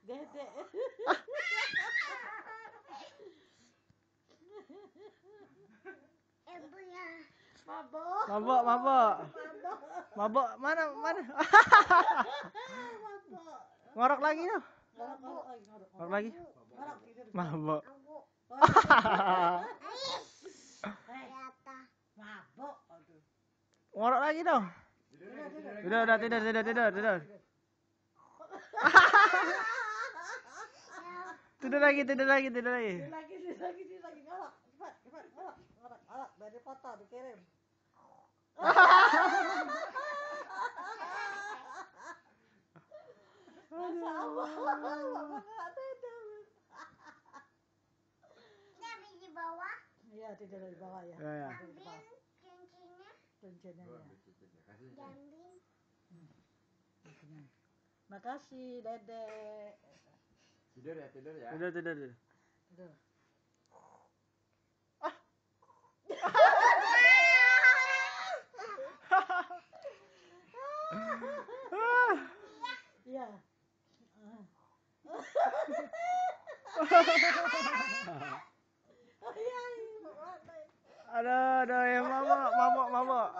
Dede. Ibu ya. Mabok. Mabok, mabok. Mabok mana? Mabok. Ngorok lagi tuh. Ngorok lagi. Mabok. Mabok. Aduh. Ngorok lagi dong. Udah tidur. Tidur lagi. Tidur lagi ngorok. Cepat, ngorok. Dari foto dikirim. Masa Allah, Bapak nggak tidur. Tapi di bawah. Iya, tidur di bawah ya. Ya. Ambil kuncinya. Kuncinya ya. Diambil. Makasih, Dede. Tidur ya. Tidur. Tidur. Iya. Aduh, ya mabok.